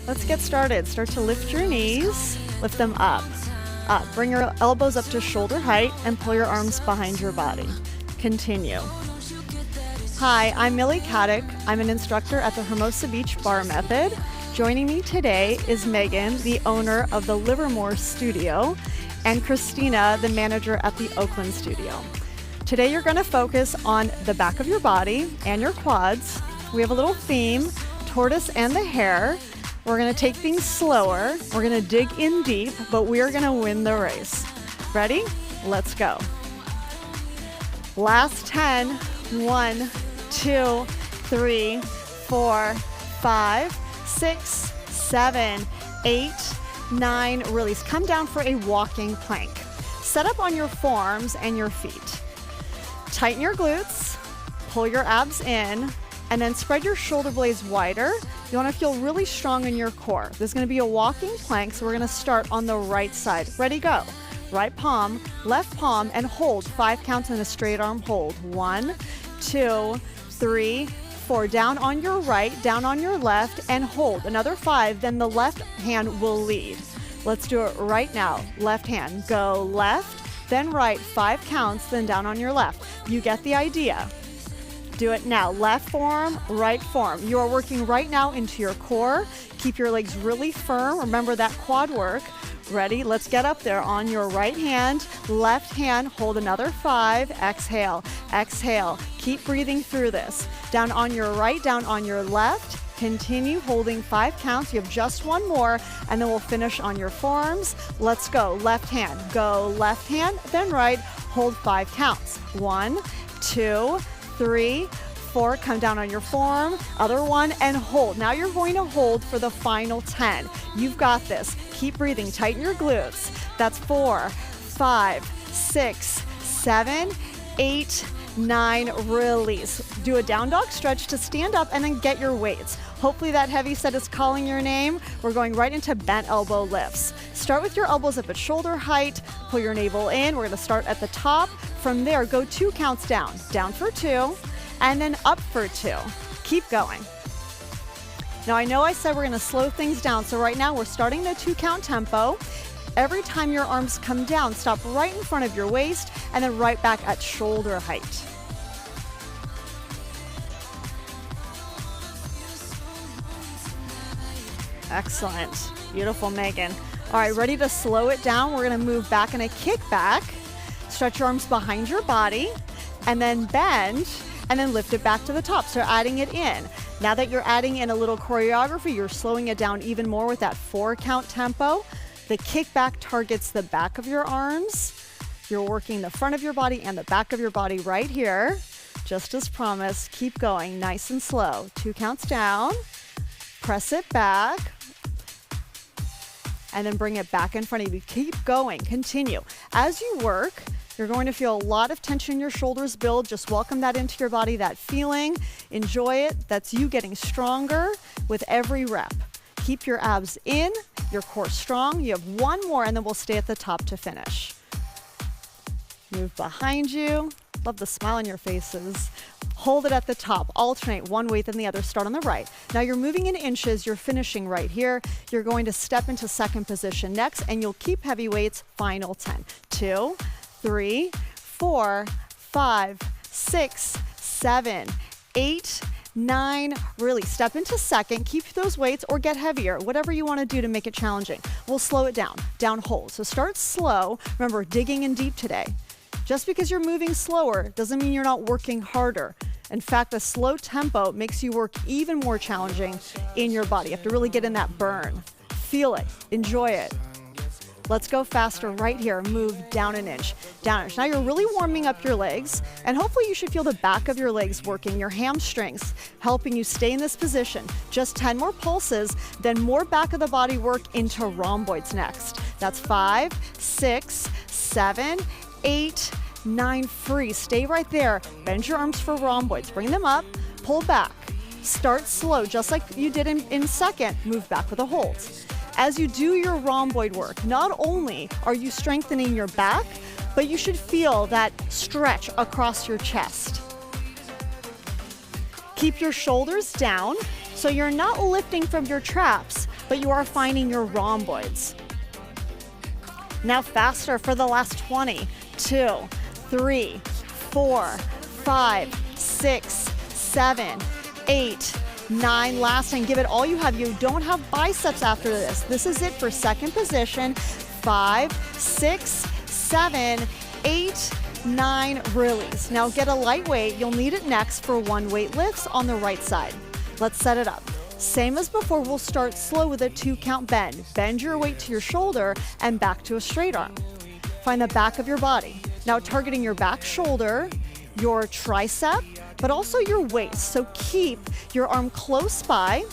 Let's get started. Start to lift your knees, lift them up. Up. Bring your elbows up to shoulder height and pull your arms behind your body. Continue. Hi, I'm Millie. I'm an instructor at the Hermosa Beach Barre Method. Joining me today is Megan, the owner of the Livermore Studio, and Christina, the manager at the Oakland Studio. Today you're going to focus on the back of your body and your quads. We have a little theme, tortoise and the hare. We're going to take things slower. We're going to dig in deep, but we are going to win the race. Ready? Let's go. Last 10. 1, 2, 3, 4, 5, 6, 7, 8, 9. Release. Come down for a walking plank. Set up on your forearms and your feet. Tighten your glutes, pull your abs in, and then spread your shoulder blades wider. You want to feel really strong in your core. This is going to be a walking plank, so we're going to start on the right side. Ready, go. Right palm, left palm, and hold. 5 counts in a straight arm hold. 1, 2, 3, 4. Down on your right, down on your left, and hold. Another 5, then the left hand will lead. Let's do it right now. Left hand, go left, then right, 5 counts, then down on your left. You get the idea. Do it now. Left forearm, right forearm. You are working right now into your core. Keep your legs really firm. Remember that quad work. Ready? Let's get up there. On your right hand, left hand, hold another 5. Exhale, exhale. Keep breathing through this. Down on your right, down on your left. Continue holding 5 counts. You have just one more, and then we'll finish on your forearms. Let's go. Left hand, go left hand, then right. Hold 5 counts. 1, 2, 3, 4. Come down on your forearm. Other 1 and hold. Now you're going to hold for the final 10. You've got this. Keep breathing. Tighten your glutes. That's 4, 5, 6, 7, 8, 9. Release. Do a down dog stretch to stand up and then get your weights. Hopefully that heavy set is calling your name. We're going right into bent elbow lifts. Start with your elbows up at shoulder height. Pull your navel in. We're going to start at the top. From there, go 2 counts down. Down for 2, and then up for 2. Keep going. Now I know I said we're going to slow things down, so right now we're starting the 2 count tempo. Every time your arms come down, stop right in front of your waist, and then right back at shoulder height. Excellent. Beautiful, Megan. All right, ready to slow it down? We're going to move back in a kick back. Stretch your arms behind your body, and then bend, and then lift it back to the top. So adding it in. Now that you're adding in a little choreography, you're slowing it down even more with that 4 count tempo. The kickback targets the back of your arms. You're working the front of your body and the back of your body right here. Just as promised, keep going nice and slow. 2 counts down, press it back, and then bring it back in front of you. Keep going, continue. As you work, you're going to feel a lot of tension in your shoulders build. Just welcome that into your body, that feeling. Enjoy it. That's you getting stronger with every rep. Keep your abs in, your core strong. You have 1 more, and then we'll stay at the top to finish. Move behind you. Love the smile on your faces. Hold it at the top. Alternate one weight then the other. Start on the right. Now you're moving in inches. You're finishing right here. You're going to step into second position next, and you'll keep heavy weights. Final 10. 2, 3, 4, 5, 6, 7, 8, 9. Really step into second. Keep those weights or get heavier. Whatever you want to do to make it challenging. We'll slow it down. Down hold. So start slow. Remember, digging in deep today. Just because you're moving slower doesn't mean you're not working harder. In fact, a slow tempo makes you work even more challenging in your body. You have to really get in that burn. Feel it. Enjoy it. Let's go faster right here. Move down an inch, down an inch. Now you're really warming up your legs, and hopefully you should feel the back of your legs working, your hamstrings, helping you stay in this position. Just 10 more pulses, then more back of the body work into rhomboids next. That's 5, 6, 7, 8, 9. Free. Stay right there. Bend your arms for rhomboids. Bring them up, pull back. Start slow, just like you did in second. Move back with a hold. As you do your rhomboid work, not only are you strengthening your back, but you should feel that stretch across your chest. Keep your shoulders down so you're not lifting from your traps, but you are finding your rhomboids. Now faster for the last 20. 2, 3, 4, 5, 6, 7, 8, 9. Last, and give it all you have. You don't have biceps after this. This is it for second position. 5, 6, 7, 8, 9. Release. Now get a light weight. You'll need it next for 1 weight lifts on the right side. Let's set it up. Same as before, we'll start slow with a 2 count bend. Bend your weight to your shoulder and back to a straight arm. Find the back of your body. Now targeting your back shoulder, your tricep, but also your waist. So keep your arm close by.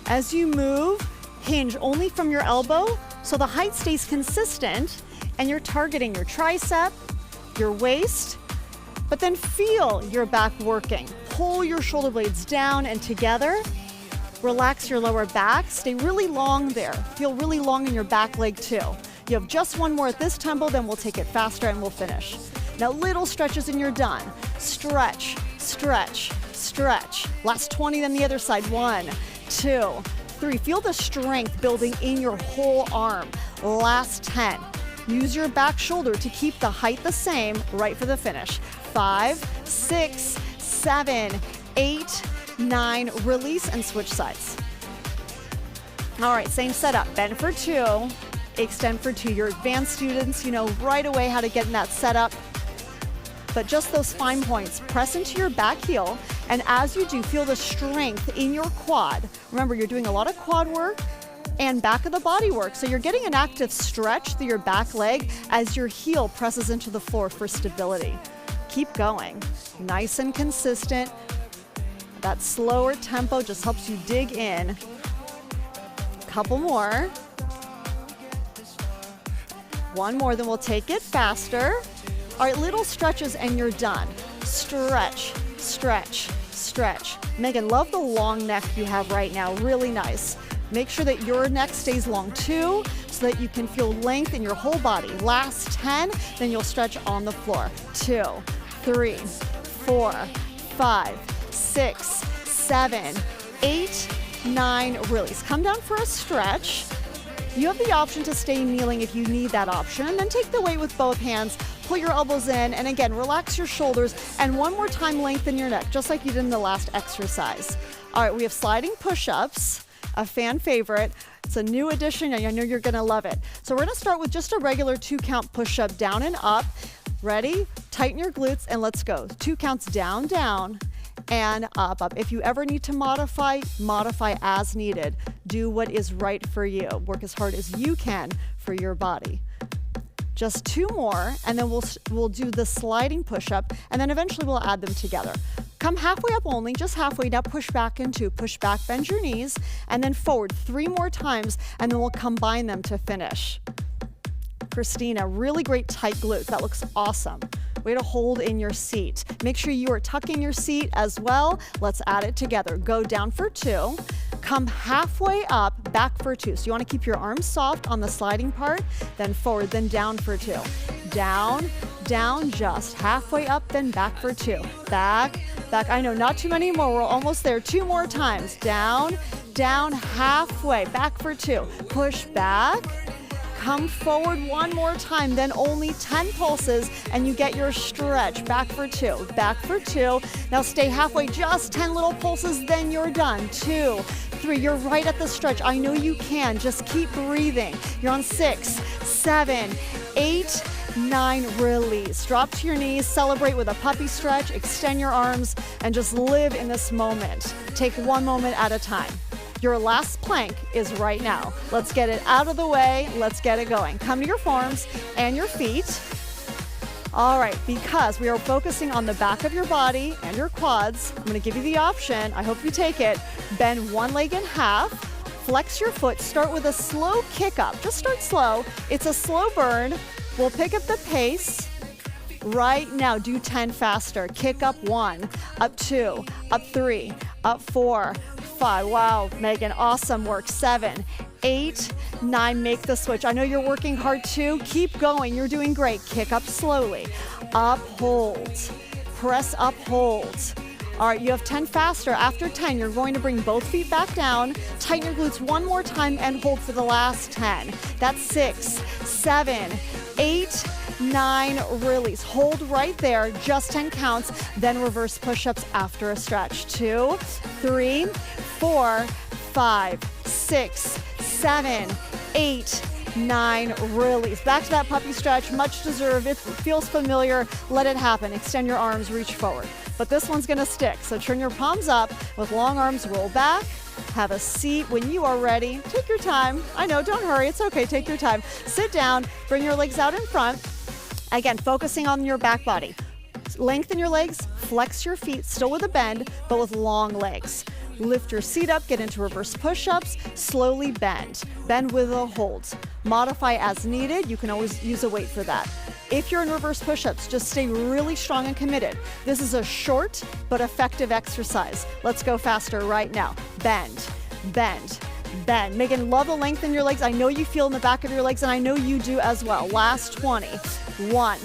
As you move, hinge only from your elbow so the height stays consistent, and you're targeting your tricep, your waist, but then feel your back working. Pull your shoulder blades down and together. Relax your lower back. Stay really long there. Feel really long in your back leg too. You have just one more at this tempo, then we'll take it faster and we'll finish. Now little stretches and you're done. Stretch, stretch, stretch. Last 20, then the other side. 1, 2, 3. Feel the strength building in your whole arm. Last 10. Use your back shoulder to keep the height the same right for the finish. 5, 6, 7, 8, 9. Release and switch sides. All right, same setup. Bend for 2, extend for 2. Your advanced students, you know right away how to get in that setup. But just those fine points. Press into your back heel, and as you do, feel the strength in your quad. Remember, you're doing a lot of quad work and back of the body work. So you're getting an active stretch through your back leg as your heel presses into the floor for stability. Keep going. Nice and consistent. That slower tempo just helps you dig in. Couple more. 1 more, then we'll take it faster. All right, little stretches and you're done. Stretch, stretch, stretch. Megan, love the long neck you have right now. Really nice. Make sure that your neck stays long too, so that you can feel length in your whole body. Last 10, then you'll stretch on the floor. 2, 3, 4, 5, 6, 7, 8, 9. Release. Come down for a stretch. You have the option to stay kneeling if you need that option. Then take the weight with both hands. Pull your elbows in, and again, relax your shoulders. And one more time, lengthen your neck, just like you did in the last exercise. All right, we have sliding push-ups, a fan favorite. It's a new addition, and I know you're gonna love it. So we're gonna start with just a regular 2 count push-up, down and up. Ready? Tighten your glutes, and let's go. 2 counts down, down, and up, up. If you ever need to modify, modify as needed. Do what is right for you. Work as hard as you can for your body. Just 2 more, and then we'll do the sliding push-up, and then eventually we'll add them together. Come halfway up only, just halfway. Now push back in 2. Push back, bend your knees, and then forward 3 more times, and then we'll combine them to finish. Christina, really great tight glutes. That looks awesome. Way to hold in your seat. Make sure you are tucking your seat as well. Let's add it together. Go down for 2. Come halfway up, back for 2. So you want to keep your arms soft on the sliding part, then forward, then down for 2. Down, down, just halfway up, then back for 2. Back, back. I know, not too many more. We're almost there. 2 more times. Down, down, halfway, back for 2. Push back. Come forward 1 more time, then only 10 pulses, and you get your stretch. Back for 2, back for 2. Now stay halfway, just 10 little pulses, then you're done. 2, 3, you're right at the stretch. I know you can, just keep breathing. You're on 6, 7, 8, 9, release. Drop to your knees, celebrate with a puppy stretch, extend your arms, and just live in this moment. Take 1 moment at a time. Your last plank is right now. Let's get it out of the way. Let's get it going. Come to your forearms and your feet. All right, because we are focusing on the back of your body and your quads, I'm gonna give you the option. I hope you take it. Bend 1 leg in half. Flex your foot. Start with a slow kick up. Just start slow. It's a slow burn. We'll pick up the pace. Right now, do 10 faster. Kick up 1, up 2, up 3, up 4, 5. Wow, Megan, awesome work. 7, 8, 9, make the switch. I know you're working hard too. Keep going, you're doing great. Kick up slowly. Up, hold. Press up, hold. All right, you have 10 faster. After 10, you're going to bring both feet back down, tighten your glutes one more time, and hold for the last 10. That's 6, 7, 8, 9, release. Hold right there, just 10 counts, then reverse push-ups after a stretch. 2, 3, 4, 5, 6, 7, 8, 9, release. Back to that puppy stretch, much deserved. It feels familiar, let it happen. Extend your arms, reach forward. But this one's gonna stick, so turn your palms up with long arms, roll back, have a seat. When you are ready, take your time. I know, don't hurry, it's okay, take your time. Sit down, bring your legs out in front. Again, focusing on your back body. Lengthen your legs, flex your feet, still with a bend, but with long legs. Lift your seat up, get into reverse push-ups, slowly bend. Bend with a hold. Modify as needed, you can always use a weight for that. If you're in reverse push-ups, just stay really strong and committed. This is a short but effective exercise. Let's go faster right now. Bend, bend, bend. Megan, love the length in your legs. I know you feel in the back of your legs, and I know you do as well. Last 20. 1,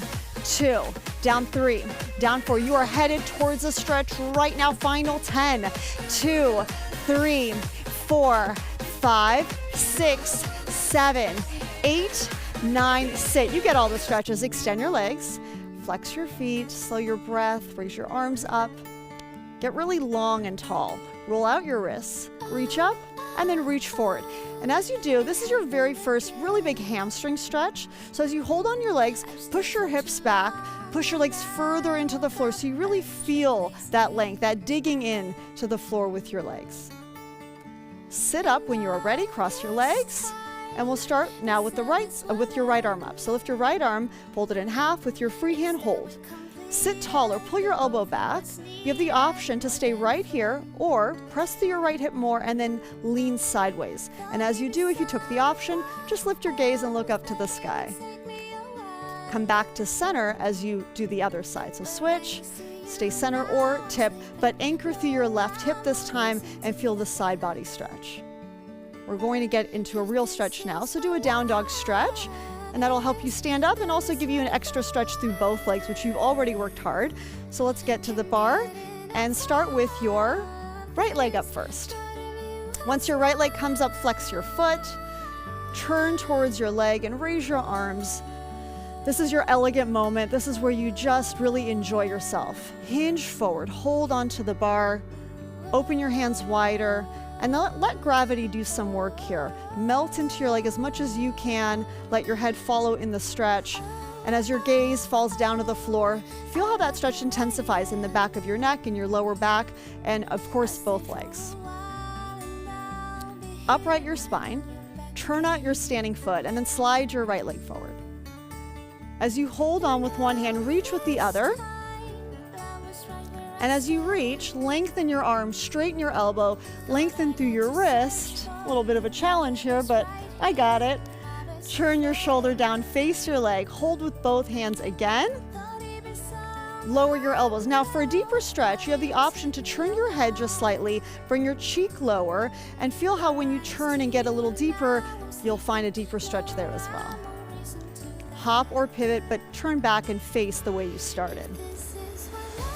2, down 3, down 4. You are headed towards a stretch right now. Final 10, 2, 3, 4, 5, 6, 7, 8, 9, sit. You get all the stretches. Extend your legs, flex your feet, slow your breath, raise your arms up. Get really long and tall. Roll out your wrists, reach up, and then reach forward. And as you do, this is your very first really big hamstring stretch. So as you hold on your legs, push your hips back, push your legs further into the floor so you really feel that length, that digging in to the floor with your legs. Sit up when you are ready, cross your legs, and we'll start now with your right arm up. So lift your right arm, fold it in half with your free hand hold. Sit taller, pull your elbow back. You have the option to stay right here or press through your right hip more and then lean sideways. And as you do, if you took the option, just lift your gaze and look up to the sky. Come back to center as you do the other side. So switch, stay center or tip, but anchor through your left hip this time and feel the side body stretch. We're going to get into a real stretch now. So do a down dog stretch, and that'll help you stand up and also give you an extra stretch through both legs, which you've already worked hard. So let's get to the bar and start with your right leg up first. Once your right leg comes up, flex your foot, turn towards your leg and raise your arms. This is your elegant moment. This is where you just really enjoy yourself. Hinge forward, hold onto the bar, open your hands wider, and let gravity do some work here. Melt into your leg as much as you can. Let your head follow in the stretch. And as your gaze falls down to the floor, feel how that stretch intensifies in the back of your neck and your lower back, and of course, both legs. Upright your spine, turn out your standing foot, and then slide your right leg forward. As you hold on with one hand, reach with the other. And as you reach, lengthen your arm, straighten your elbow, lengthen through your wrist. A little bit of a challenge here, but I got it. Turn your shoulder down, face your leg, hold with both hands again. Lower your elbows. Now for a deeper stretch, you have the option to turn your head just slightly, bring your cheek lower, and feel how when you turn and get a little deeper, you'll find a deeper stretch there as well. Hop or pivot, but turn back and face the way you started.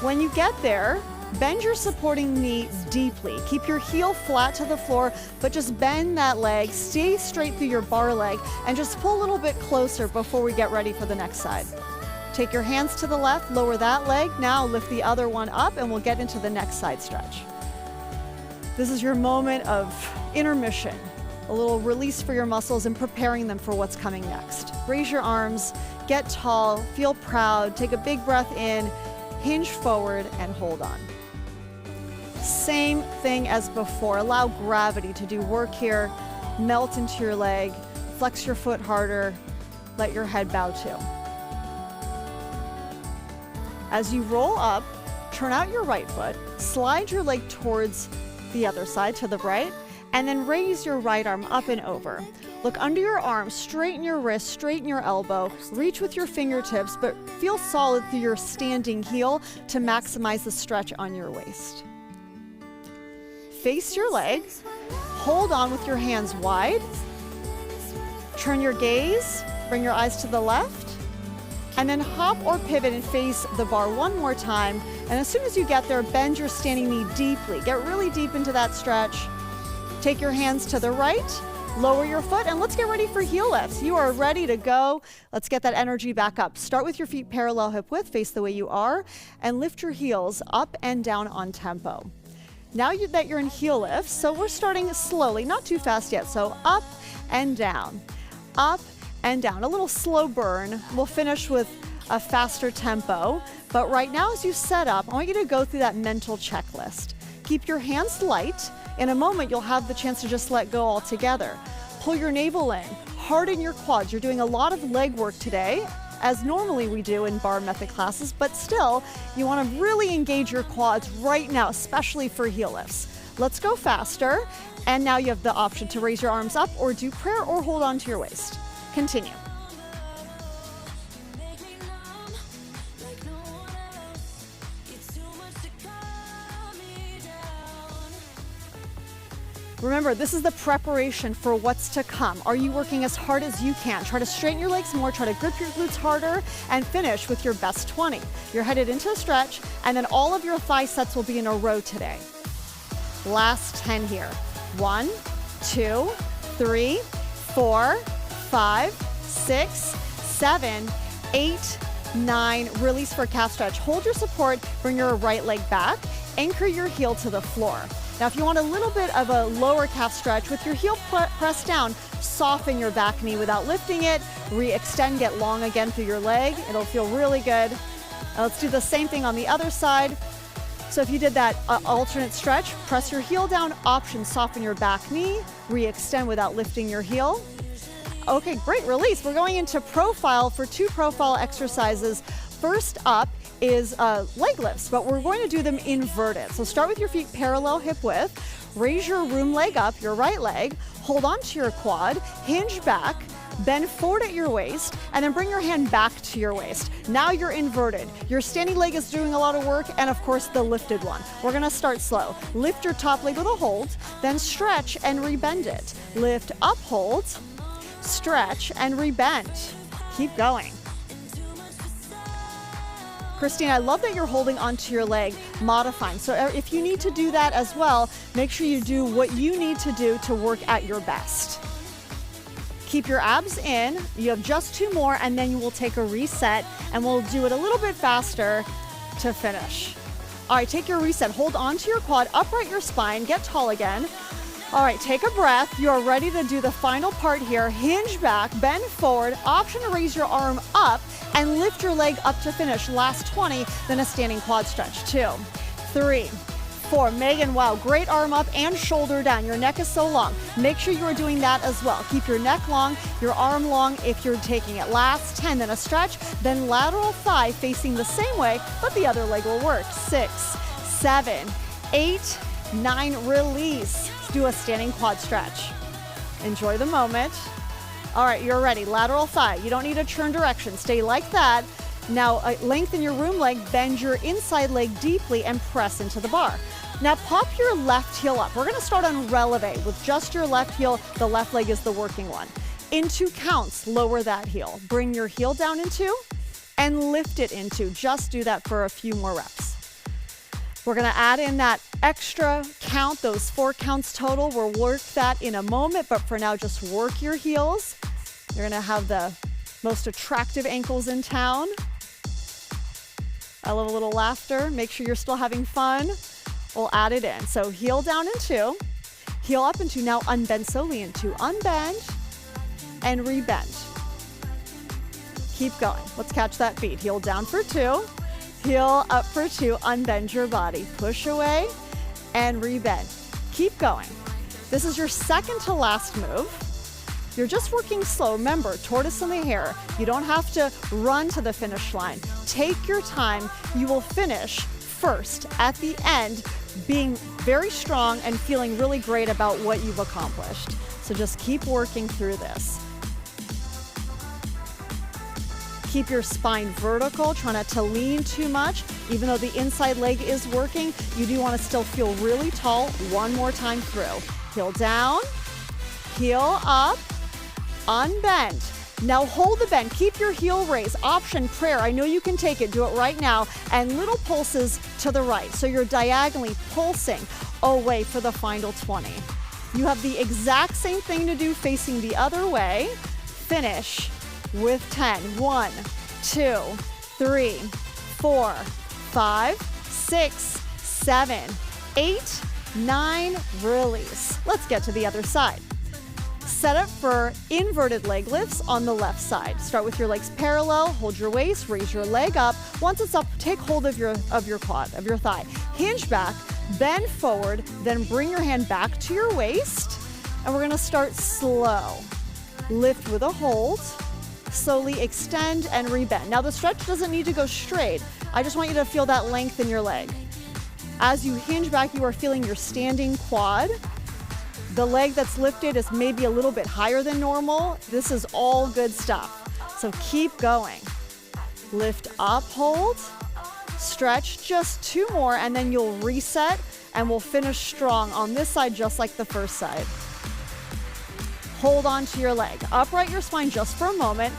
When you get there, bend your supporting knee deeply. Keep your heel flat to the floor, but just bend that leg, stay straight through your bar leg, and just pull a little bit closer before we get ready for the next side. Take your hands to the left, lower that leg. Now lift the other one up, and we'll get into the next side stretch. This is your moment of intermission, a little release for your muscles and preparing them for what's coming next. Raise your arms, get tall, feel proud, take a big breath in, hinge forward and hold on. Same thing as before. Allow gravity to do work here. Melt into your leg. Flex your foot harder. Let your head bow too. As you roll up, turn out your right foot. Slide your leg towards the other side to the right, and then raise your right arm up and over. Look under your arm, straighten your wrist, straighten your elbow, reach with your fingertips, but feel solid through your standing heel to maximize the stretch on your waist. Face your leg, hold on with your hands wide, turn your gaze, bring your eyes to the left, and then hop or pivot and face the bar one more time, And as soon as you get there, bend your standing knee deeply. Get really deep into that stretch. Take your hands to the right, lower your foot, and let's get ready for heel lifts. You are ready to go. Let's get that energy back up. Start with your feet parallel hip width, face the way you are, and lift your heels up and down on tempo. Now that you're in heel lifts, so we're starting slowly, not too fast yet. So up and down, up and down. A little slow burn. We'll finish with a faster tempo. But right now, as you set up, I want you to go through that mental checklist. Keep your hands light. In a moment, you'll have the chance to just let go altogether. Pull your navel in, harden your quads. You're doing a lot of leg work today, as normally we do in Barre method classes, but still, you want to really engage your quads right now, especially for heel lifts. Let's go faster. And now you have the option to raise your arms up or do prayer or hold on to your waist. Continue. Remember, this is the preparation for what's to come. Are you working as hard as you can? Try to straighten your legs more, try to grip your glutes harder, and finish with your best 20. You're headed into a stretch, and then all of your thigh sets will be in a row today. Last 10 here. 1, 2, 3, 4, 5, 6, 7, 8, 9. Release for calf stretch. Hold your support, bring your right leg back, anchor your heel to the floor. Now, if you want a little bit of a lower calf stretch, with your heel pressed down, soften your back knee without lifting it. Re-extend, get long again through your leg. It'll feel really good. Now let's do the same thing on the other side. So if you did that alternate stretch, press your heel down, option, soften your back knee, re-extend without lifting your heel. Okay, great, release. We're going into profile for 2 profile exercises. First up is leg lifts, but we're going to do them inverted. So start with your feet parallel hip width, raise your room leg up, your right leg, hold on to your quad, hinge back, bend forward at your waist, and then bring your hand back to your waist. Now you're inverted. Your standing leg is doing a lot of work, and of course the lifted one. We're gonna start slow. Lift your top leg with a hold, then stretch and rebend it. Lift up, hold, stretch and rebend. Keep going. Christine, I love that you're holding onto your leg, modifying. So if you need to do that as well, make sure you do what you need to do to work at your best. Keep your abs in. You have just 2 more, and then you will take a reset, and we'll do it a little bit faster to finish. All right, take your reset. Hold onto your quad, upright your spine, get tall again. All right, take a breath. You are ready to do the final part here. Hinge back, bend forward, option to raise your arm up, and lift your leg up to finish. Last 20, then a standing quad stretch. 2, 3, 4. Megan, wow, great arm up and shoulder down. Your neck is so long. Make sure you are doing that as well. Keep your neck long, your arm long if you're taking it. Last 10, then a stretch, then lateral thigh facing the same way, but the other leg will work. 6, 7, 8, 9, release. Let's do a standing quad stretch. Enjoy the moment. All right, you're ready. Lateral thigh. You don't need to turn direction. Stay like that. Now lengthen your room leg, bend your inside leg deeply, and press into the bar. Now pop your left heel up. We're gonna start on releve with just your left heel. The left leg is the working one. In 2 counts, lower that heel. Bring your heel down in 2 and lift it in 2. Just do that for a few more reps. We're gonna add in that extra count, those 4 counts total. We'll work that in a moment, but for now, just work your heels. You're gonna have the most attractive ankles in town. I love a little laughter. Make sure you're still having fun. We'll add it in. So heel down in 2, heel up in 2, now unbend slowly in 2. Unbend and rebend. Keep going. Let's catch that beat. Heel down for 2. Heel up for 2, unbend your body. Push away and rebend. Keep going. This is your second to last move. You're just working slow. Remember, tortoise in the hare. You don't have to run to the finish line. Take your time. You will finish first at the end, being very strong and feeling really great about what you've accomplished. So just keep working through this. Keep your spine vertical, try not to lean too much. Even though the inside leg is working, you do want to still feel really tall. One more time through. Heel down, heel up, unbend. Now hold the bend, keep your heel raised. Option prayer, I know you can take it, do it right now. And little pulses to the right. So you're diagonally pulsing away for the final 20. You have the exact same thing to do facing the other way. Finish with 10. 1, 2, 3, 4, 5, 6, 7, 8, 9, release. Let's get to the other side. Set up for inverted leg lifts on the left side. Start with your legs parallel, hold your waist, raise your leg up. Once it's up, take hold of your quad, of your thigh. Hinge back, bend forward, then bring your hand back to your waist. And we're gonna start slow. Lift with a hold, slowly extend and rebend. Now the stretch doesn't need to go straight. I just want you to feel that length in your leg. As you hinge back, you are feeling your standing quad. The leg that's lifted is maybe a little bit higher than normal. This is all good stuff. So keep going. Lift up, hold, stretch, just 2 more, and then you'll reset and we'll finish strong on this side just like the first side. Hold on to your leg. Upright your spine just for a moment.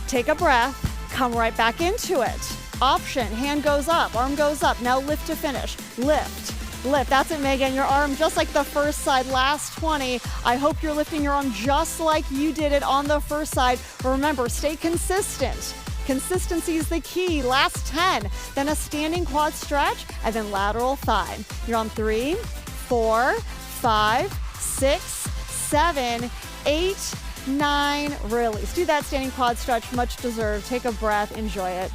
Take a breath, come right back into it. Option, hand goes up, arm goes up. Now lift to finish. Lift. Lift. That's it, Megan. Your arm just like the first side. Last 20. I hope you're lifting your arm just like you did it on the first side. Remember, stay consistent. Consistency is the key. Last 10. Then a standing quad stretch and then lateral thigh. You're on 3, 4, 5, 6, 7, 8, 9. Release. Do that standing quad stretch. Much deserved. Take a breath. Enjoy it.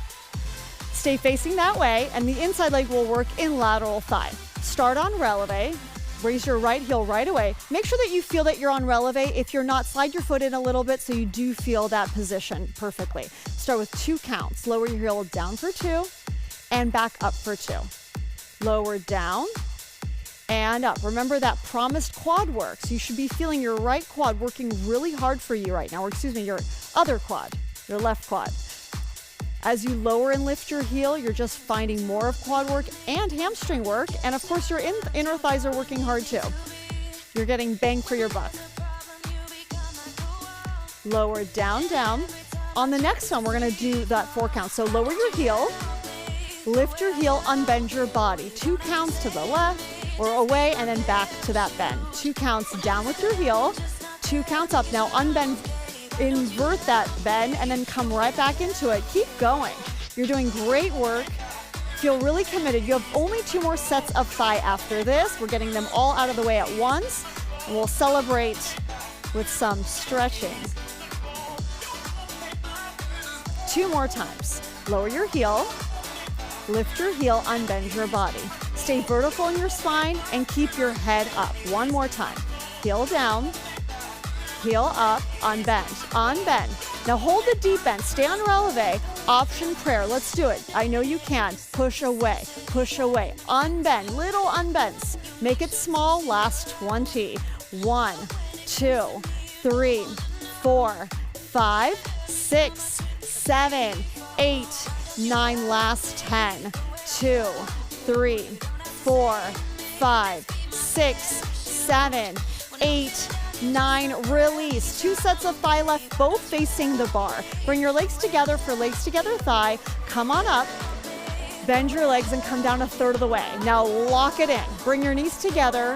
Stay facing that way, and the inside leg will work in lateral thigh. Start on releve, raise your right heel right away. Make sure that you feel that you're on releve. If you're not, slide your foot in a little bit so you do feel that position perfectly. Start with 2 counts. Lower your heel down for 2 and back up for 2. Lower down and up. Remember that promised quad work. So you should be feeling your right quad working really hard for you right now, or excuse me, your other quad, your left quad. As you lower and lift your heel, you're just finding more of quad work and hamstring work. And of course, your inner thighs are working hard too. You're getting bang for your buck. Lower, down, down. On the next one, we're gonna do that 4 counts. So lower your heel, lift your heel, unbend your body. 2 counts to the left or away and then back to that bend. 2 counts down with your heel, 2 counts up. Now unbend, invert that bend and then come right back into it. Keep going. You're doing great work. Feel really committed. You have only 2 more sets of thigh after this. We're getting them all out of the way at once. And we'll celebrate with some stretching. 2 more times. Lower your heel, lift your heel, unbend your body. Stay vertical in your spine and keep your head up. 1 more time. Heel down, heel up, unbend, unbend. Now hold the deep bend, stay on releve, option prayer. Let's do it. I know you can. Push away, unbend, little unbends. Make it small, last 20. 1, 2, 3, 4, 5, 6, 7, 8, 9, last 10. 2, 3, 4, 5, 6, 7, 8, 9, release. 2 sets of thigh left, both facing the bar. Bring your legs together for legs together thigh. Come on up, bend your legs and come down 1/3 of the way. Now lock it in. Bring your knees together.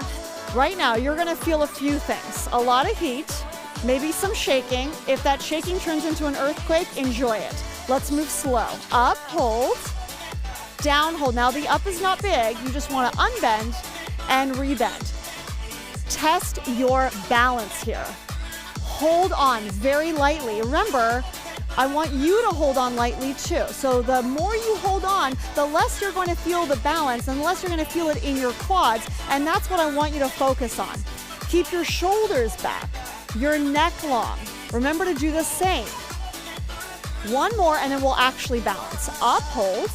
Right now, you're gonna feel a few things. A lot of heat, maybe some shaking. If that shaking turns into an earthquake, enjoy it. Let's move slow. Up, hold, down, hold. Now the up is not big. You just wanna unbend and rebend. Test your balance here. Hold on very lightly. Remember, I want you to hold on lightly too. So the more you hold on, the less you're going to feel the balance and the less you're going to feel it in your quads. And that's what I want you to focus on. Keep your shoulders back, your neck long. Remember to do the same. 1 more and then we'll actually balance. Up, hold.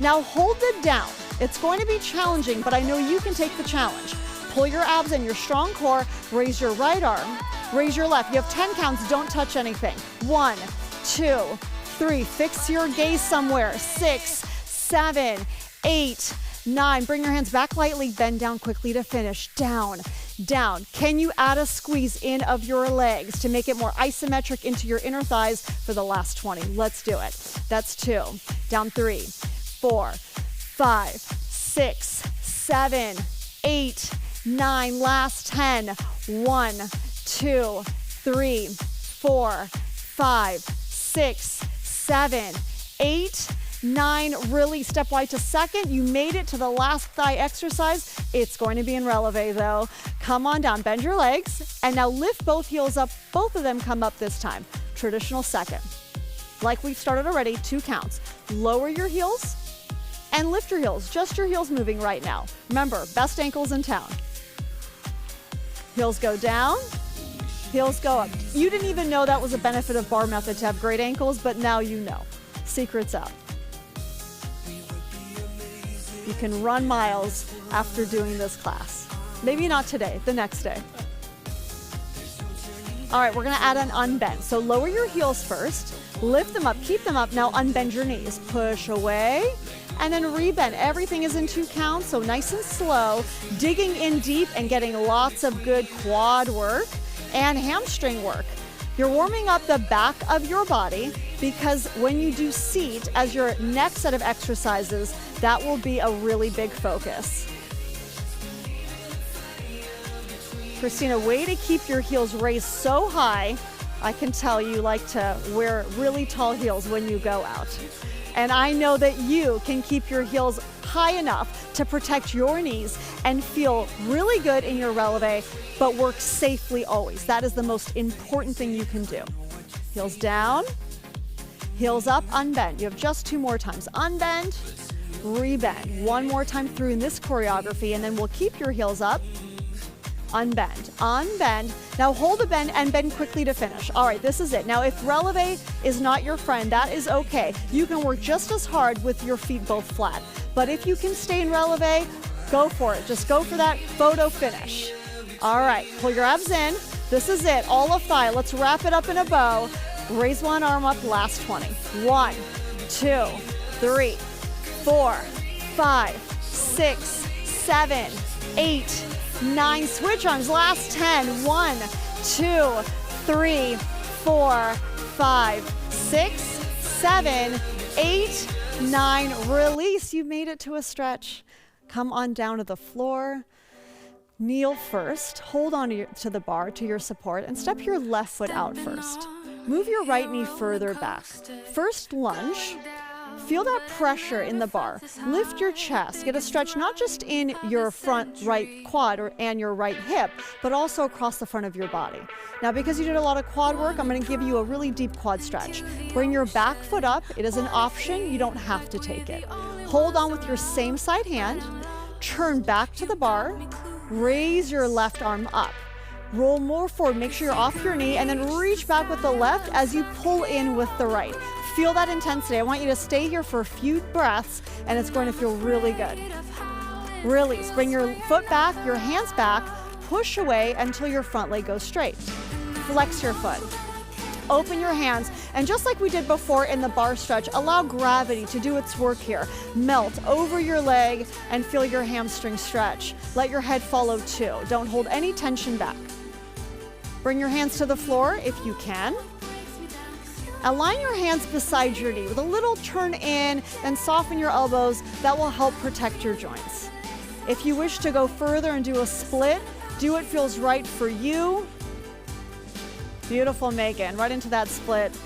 Now hold it down. It's going to be challenging, but I know you can take the challenge. Pull your abs in, your strong core, raise your right arm, raise your left. You have 10 counts, don't touch anything. 1, 2, 3, fix your gaze somewhere. 6, 7, 8, 9. Bring your hands back lightly, bend down quickly to finish. Down, down. Can you add a squeeze in of your legs to make it more isometric into your inner thighs for the last 20? Let's do it. That's 2. Down 3, 4, 5, 6, 7, 8, 9. Last 10. 1, 2, 3, 4, 5, 6, 7, 8, 9. Really step wide to second. You made it to the last thigh exercise. It's going to be in releve though. Come on down, bend your legs, and now lift both heels up. Both of them come up this time. Traditional second. Like we've started already, 2 counts. Lower your heels and lift your heels. Just your heels moving right now. Remember, best ankles in town. Heels go down, heels go up. You didn't even know that was a benefit of bar method to have great ankles, but now you know. Secret's out. You can run miles after doing this class. Maybe not today, the next day. All right, we're gonna add an unbend. So lower your heels first, lift them up, keep them up. Now unbend your knees, push away, and then rebend. Everything is in 2 counts, so nice and slow, digging in deep and getting lots of good quad work and hamstring work. You're warming up the back of your body because when you do seat as your next set of exercises, that will be a really big focus. Christina, way to keep your heels raised so high. I can tell you like to wear really tall heels when you go out. And I know that you can keep your heels high enough to protect your knees and feel really good in your releve, but work safely always. That is the most important thing you can do. Heels down, heels up, unbend. You have just 2 more times. Unbend, rebend. 1 more time through in this choreography, and then we'll keep your heels up. Unbend, unbend. Now hold the bend and bend quickly to finish. All right, this is it. Now if releve is not your friend, that is okay. You can work just as hard with your feet both flat. But if you can stay in releve, go for it. Just go for that photo finish. All right, pull your abs in. This is it, all of thigh. Let's wrap it up in a bow. Raise one arm up, last 20. 1, 2, 3, 4, 5, 6, 7, 8, 9. Switch arms, last 10. 1, 2, 3, 4, 5, 6, 7, 8, 9. Release. You made it to a stretch. Come on down to the floor. Kneel first. Hold on to the bar, to your support, and step your left foot out first. Move your right knee further back. First lunge. Feel that pressure in the bar. Lift your chest. Get a stretch not just in your front right quad and your right hip, but also across the front of your body. Now, because you did a lot of quad work, I'm going to give you a really deep quad stretch. Bring your back foot up. It is an option. You don't have to take it. Hold on with your same side hand. Turn back to the bar. Raise your left arm up. Roll more forward. Make sure you're off your knee, and then reach back with the left as you pull in with the right. Feel that intensity. I want you to stay here for a few breaths, and it's going to feel really good. Release. Bring your foot back, your hands back, push away until your front leg goes straight. Flex your foot. Open your hands, and just like we did before in the bar stretch, allow gravity to do its work here. Melt over your leg and feel your hamstring stretch. Let your head follow too. Don't hold any tension back. Bring your hands to the floor if you can. Align your hands beside your knee with a little turn in and soften your elbows. That will help protect your joints. If you wish to go further and do a split, do what feels right for you. Beautiful, Megan. Right into that split.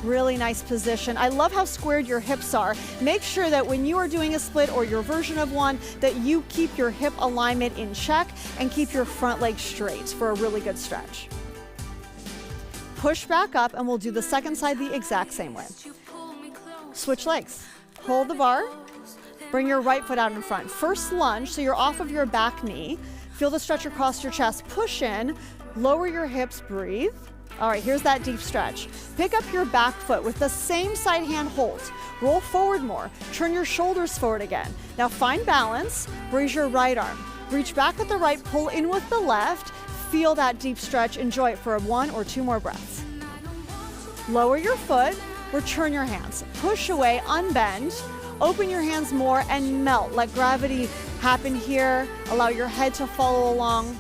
Really nice position. I love how squared your hips are. Make sure that when you are doing a split or your version of one, that you keep your hip alignment in check and keep your front leg straight for a really good stretch. Push back up, and we'll do the second side the exact same way. Switch legs. Hold the bar. Bring your right foot out in front. First lunge, so you're off of your back knee. Feel the stretch across your chest. Push in. Lower your hips. Breathe. All right, here's that deep stretch. Pick up your back foot with the same side hand hold. Roll forward more. Turn your shoulders forward again. Now find balance. Raise your right arm. Reach back with the right, pull in with the left. Feel that deep stretch. Enjoy it for 1 or 2 more breaths. Lower your foot. Return your hands. Push away, unbend. Open your hands more and melt. Let gravity happen here. Allow your head to follow along.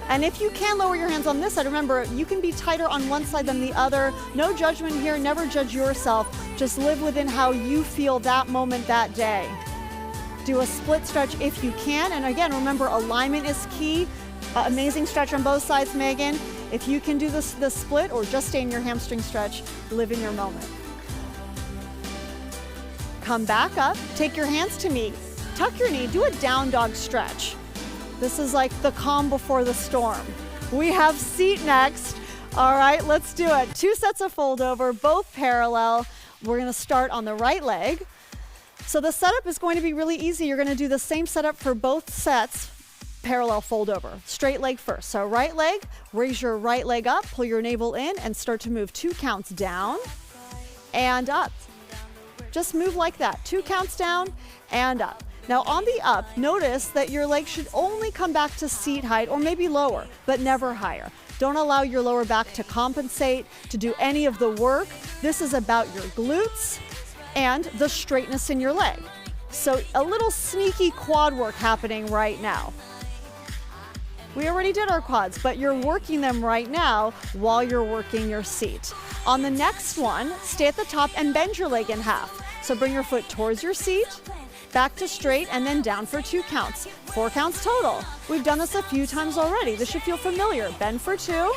And if you can lower your hands on this side, remember, you can be tighter on one side than the other. No judgment here, never judge yourself. Just live within how you feel that moment, that day. Do a split stretch if you can. And again, remember, alignment is key. Amazing stretch on both sides, Megan. If you can do the split or just stay in your hamstring stretch, live in your moment. Come back up, take your hands to meet, tuck your knee, do a down dog stretch. This is like the calm before the storm. We have seat next. All right, let's do it. 2 sets of fold over, both parallel. We're gonna start on the right leg. So the setup is going to be really easy. You're gonna do the same setup for both sets, parallel fold over. Straight leg first. So right leg, raise your right leg up, pull your navel in, and start to move 2 counts down and up. Just move like that. 2 counts down and up. Now on the up, notice that your leg should only come back to seat height or maybe lower, but never higher. Don't allow your lower back to compensate, to do any of the work. This is about your glutes and the straightness in your leg. So a little sneaky quad work happening right now. We already did our quads, but you're working them right now while you're working your seat. On the next one, stay at the top and bend your leg in half. So bring your foot towards your seat, back to straight, and then down for 2 counts. 4 counts total. We've done this a few times already. This should feel familiar. Bend for 2,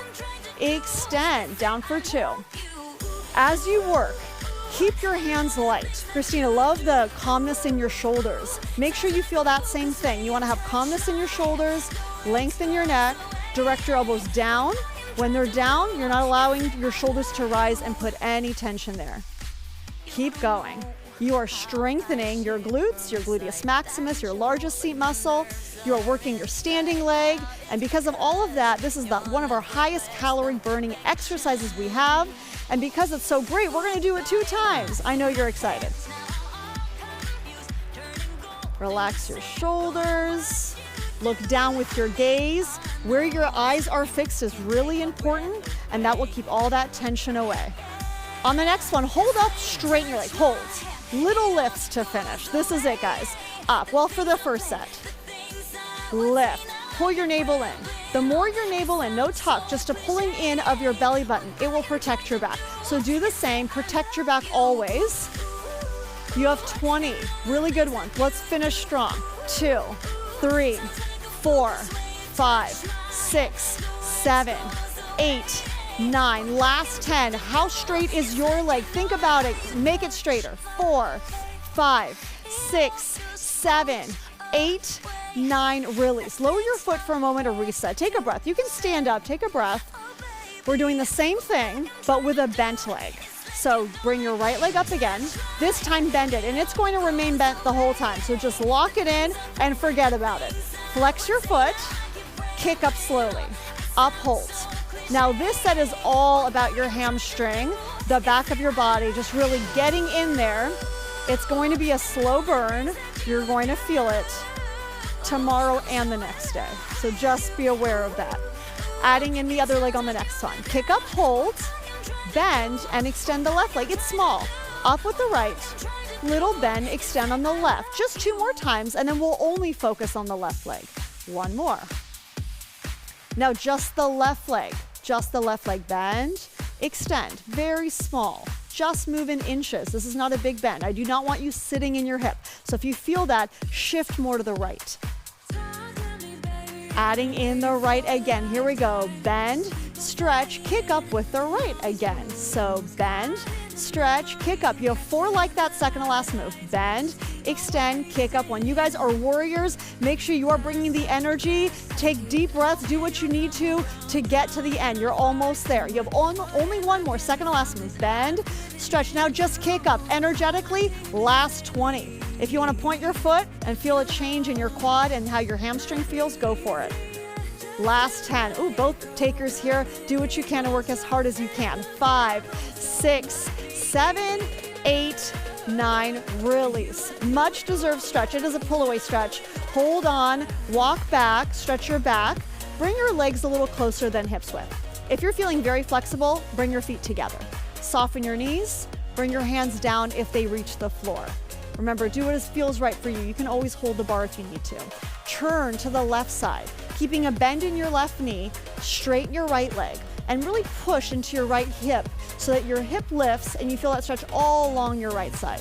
extend, down for 2. As you work, keep your hands light. Christina, love the calmness in your shoulders. Make sure you feel that same thing. You want to have calmness in your shoulders, lengthen your neck, direct your elbows down. When they're down, you're not allowing your shoulders to rise and put any tension there. Keep going. You are strengthening your glutes, your gluteus maximus, your largest seat muscle. You are working your standing leg. And because of all of that, this is one of our highest calorie burning exercises we have. And because it's so great, we're going to do it 2 times. I know you're excited. Relax your shoulders. Look down with your gaze. Where your eyes are fixed is really important, and that will keep all that tension away. On the next one, hold up, straighten your leg, hold. Little lifts to finish. This is it, guys. Up, well, for the first set. Lift, pull your navel in. The more your navel in, no tuck, just a pulling in of your belly button, it will protect your back. So do the same, protect your back always. You have 20, really good ones. Let's finish strong. 2, 3, 4, 5, 6, 7, 8, 9. Last 10. How straight is your leg? Think about it. Make it straighter. 4, 5, 6, 7, 8, 9. Release. Lower your foot for a moment to reset. Take a breath. You can stand up. Take a breath. We're doing the same thing, but with a bent leg. So bring your right leg up again. This time bend it, and it's going to remain bent the whole time. So just lock it in and forget about it. Flex your foot, kick up slowly, up, hold. Now this set is all about your hamstring, the back of your body, just really getting in there. It's going to be a slow burn. You're going to feel it tomorrow and the next day. So just be aware of that. Adding in the other leg on the next one. Kick up, hold, bend, and extend the left leg. It's small. Up with the right, little bend, extend on the left. Just 2 more times, and then we'll only focus on the left leg. 1 more. Now just the left leg. Just the left leg. Bend, extend. Very small. Just move in inches. This is not a big bend. I do not want you sitting in your hip. So if you feel that, shift more to the right. Adding in the right again. Here we go. Bend, stretch, kick up with the right again. So bend, stretch, kick up. You have 4 like that, second to last move. Bend, extend, kick up. When you guys are warriors, make sure you are bringing the energy. Take deep breaths, do what you need to get to the end. You're almost there. You have only 1 more, second to last move. Bend, stretch. Now just kick up energetically, last 20. If you want to point your foot and feel a change in your quad and how your hamstring feels, go for it. Last 10. Ooh, both takers here. Do what you can to work as hard as you can. 5, 6, 7, 8, 9. Release. Much deserved stretch. It is a pull away stretch. Hold on, walk back, stretch your back. Bring your legs a little closer than hips width. If you're feeling very flexible, bring your feet together. Soften your knees. Bring your hands down if they reach the floor. Remember, do what feels right for you. You can always hold the bar if you need to. Turn to the left side. Keeping a bend in your left knee, straighten your right leg, and really push into your right hip so that your hip lifts and you feel that stretch all along your right side.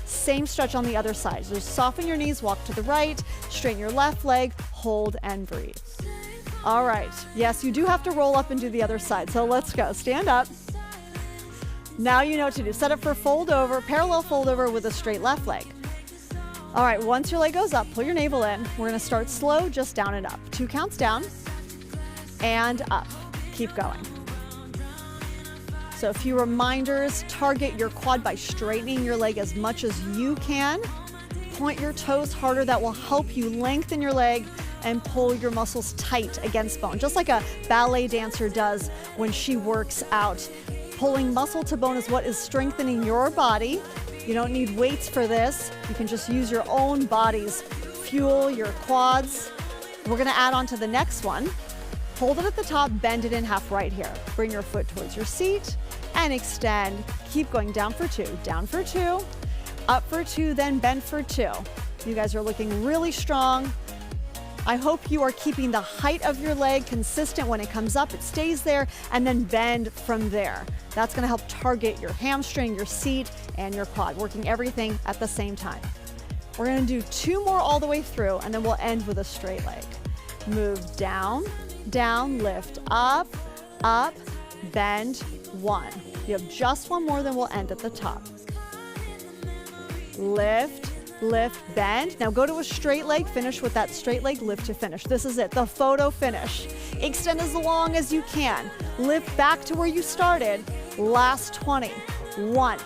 Same stretch on the other side. So just soften your knees, walk to the right, straighten your left leg, hold and breathe. All right. Yes, you do have to roll up and do the other side. So let's go. Stand up. Now you know what to do. Set up for fold over, parallel fold over with a straight left leg. All right, once your leg goes up, pull your navel in. We're gonna start slow, just down and up. 2 counts down and up. Keep going. So a few reminders, target your quad by straightening your leg as much as you can. Point your toes harder. That will help you lengthen your leg and pull your muscles tight against bone, just like a ballet dancer does when she works out. Pulling muscle to bone is what is strengthening your body. You don't need weights for this. You can just use your own body's fuel, your quads. We're gonna add on to the next one. Hold it at the top, bend it in half right here. Bring your foot towards your seat and extend. Keep going down for 2, down for 2, up for 2, then bend for 2. You guys are looking really strong. I hope you are keeping the height of your leg consistent. When it comes up, it stays there, and then bend from there. That's gonna help target your hamstring, your seat, and your quad, working everything at the same time. We're gonna do 2 more all the way through, and then we'll end with a straight leg. Move down, down, lift, up, up, bend, 1. You have just 1 more, then we'll end at the top. Lift, lift, bend. Now go to a straight leg, finish with that straight leg, lift to finish. This is it, the photo finish. Extend as long as you can. Lift back to where you started. Last 20. 1,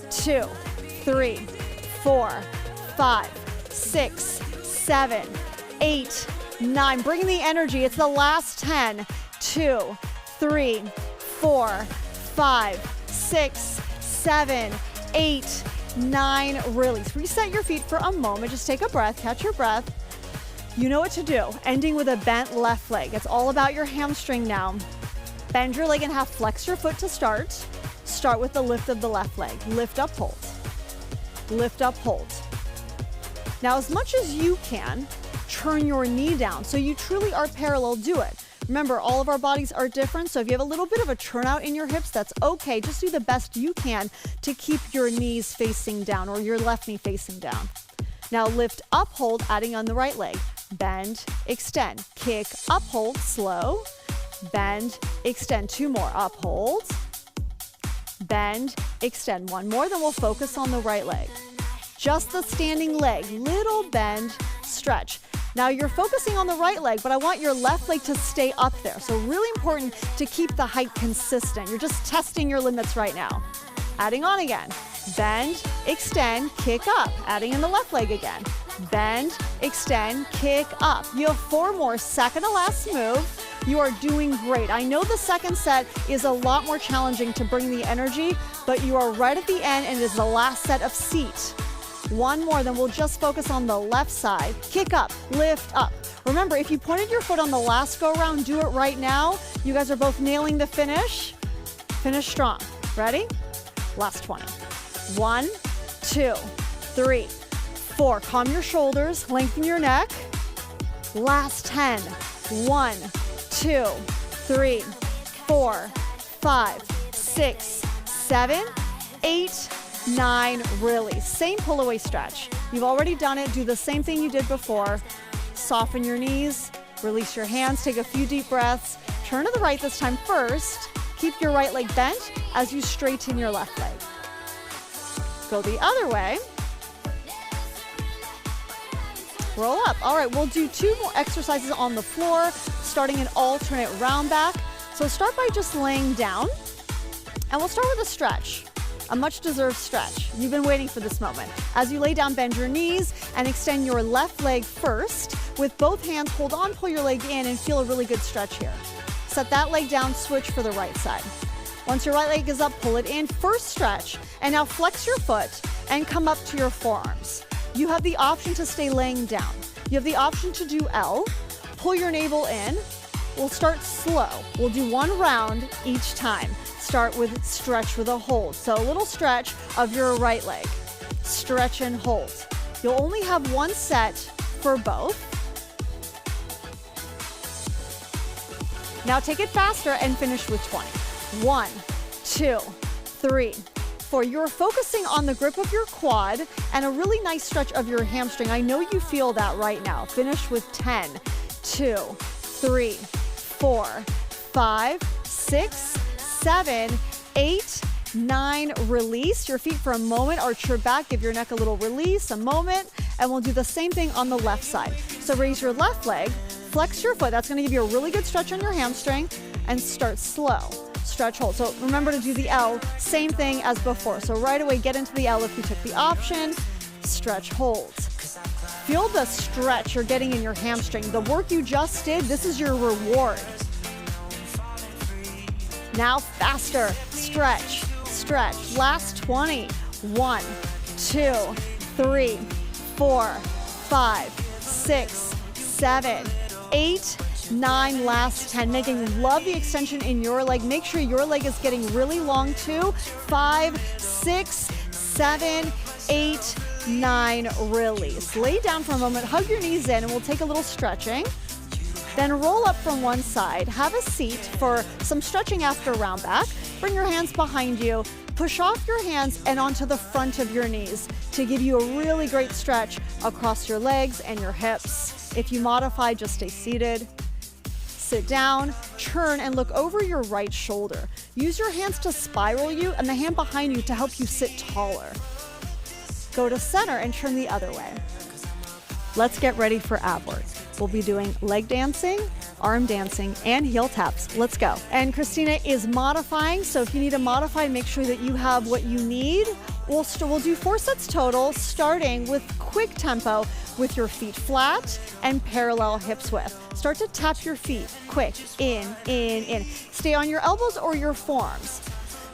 2, 3, 4, 5, 6, 7, 8, 9. Bring the energy. It's the last 10. 2, 3, 4, 5, 6, 7, 8, 9. Release. Reset your feet for a moment. Just take a breath. Catch your breath. You know what to do. Ending with a bent left leg. It's all about your hamstring now. Bend your leg in half. Flex your foot to start. Start with the lift of the left leg. Lift up, hold. Lift up, hold. Now, as much as you can, turn your knee down so you truly are parallel. Do it. Remember, all of our bodies are different, so if you have a little bit of a turnout in your hips, that's okay. Just do the best you can to keep your knees facing down or your left knee facing down. Now lift up, hold, adding on the right leg. Bend, extend, kick, up, hold, slow. Bend, extend, 2 more, up, hold. Bend, extend, 1 more, then we'll focus on the right leg. Just the standing leg, little bend, stretch. Now you're focusing on the right leg, but I want your left leg to stay up there. So really important to keep the height consistent. You're just testing your limits right now. Adding on again. Bend, extend, kick up. Adding in the left leg again. Bend, extend, kick up. You have 4 more, second to last move. You are doing great. I know the second set is a lot more challenging to bring the energy, but you are right at the end and it is the last set of seat. 1 more, then we'll just focus on the left side. Kick up, lift up. Remember, if you pointed your foot on the last go round, do it right now. You guys are both nailing the finish. Finish strong. Ready? Last 20. 1, 2, 3, 4. Calm your shoulders, lengthen your neck. Last 10. 1, 2, 3, 4, 5, 6, 7, 8, 9, release. Same pull away stretch. You've already done it. Do the same thing you did before. Soften your knees, release your hands, take a few deep breaths. Turn to the right this time first. Keep your right leg bent as you straighten your left leg. Go the other way. Roll up. All right, we'll do 2 more exercises on the floor, starting an alternate round back. So start by just laying down, and we'll start with a stretch. A much-deserved stretch. You've been waiting for this moment. As you lay down, bend your knees and extend your left leg first. With both hands, hold on, pull your leg in, and feel a really good stretch here. Set that leg down, switch for the right side. Once your right leg is up, pull it in. First stretch, and now flex your foot and come up to your forearms. You have the option to stay laying down. You have the option to do L. Pull your navel in. We'll start slow. We'll do 1 round each time. Start with stretch with a hold. So a little stretch of your right leg. Stretch and hold. You'll only have 1 set for both. Now take it faster and finish with 20. 1, 2, 3, 4. You're focusing on the grip of your quad and a really nice stretch of your hamstring. I know you feel that right now. Finish with 10, 2, 3, 4, 5, 6, 7, 8, 9. Release your feet for a moment. Arch your back. Give your neck a little release, a moment. And we'll do the same thing on the left side. So raise your left leg, flex your foot. That's going to give you a really good stretch on your hamstring. And start slow. Stretch, hold. So remember to do the L, same thing as before. So right away, get into the L if you took the option. Stretch, hold. Feel the stretch you're getting in your hamstring. The work you just did, this is your reward. Now faster. Stretch, stretch. Last 20. 1, 2, 3, 4, 5, 6, 7, 8, 9, last 10. Megan, love the extension in your leg. Make sure your leg is getting really long too. 5, 6, 7, 8, 9, release. Lay down for a moment, hug your knees in, and we'll take a little stretching. Then roll up from one side. Have a seat for some stretching after round back. Bring your hands behind you. Push off your hands and onto the front of your knees to give you a really great stretch across your legs and your hips. If you modify, just stay seated. Sit down, turn, and look over your right shoulder. Use your hands to spiral you and the hand behind you to help you sit taller. Go to center and turn the other way. Let's get ready for ab work. We'll be doing leg dancing, arm dancing, and heel taps. Let's go. And Christina is modifying, so if you need to modify, make sure that you have what you need. We'll do 4 sets total, starting with quick tempo with your feet flat and parallel hips width. Start to tap your feet, quick, in, in, in. Stay on your elbows or your forearms.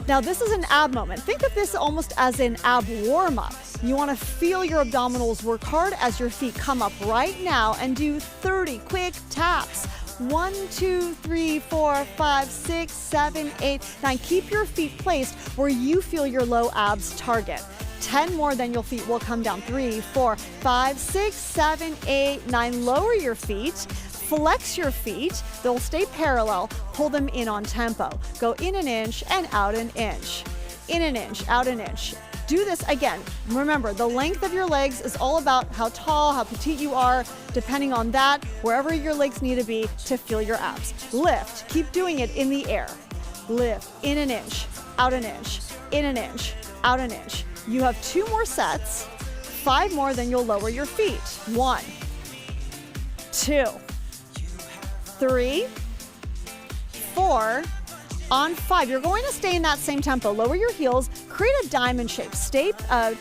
Now this is an ab moment. Think of this almost as an ab warm-up. You want to feel your abdominals work hard as your feet come up right now and do 30 quick taps. 1, 2, 3, 4, 5, 6, 7, 8, 9. Keep your feet placed where you feel your low abs target. 10 more, then your feet will come down. 3, 4, 5, 6, 7, 8, 9. Lower your feet. Flex your feet. They'll stay parallel. Pull them in on tempo. Go in an inch and out an inch. In an inch, out an inch. Do this again. Remember, the length of your legs is all about how tall, how petite you are. Depending on that, wherever your legs need to be to feel your abs. Lift. Keep doing it in the air. Lift. In an inch, out an inch. In an inch, out an inch. You have 2 more sets. 5 more, then you'll lower your feet. 1, 2, 3, 4. On 5, you're going to stay in that same tempo. Lower your heels, create a diamond shape. Stay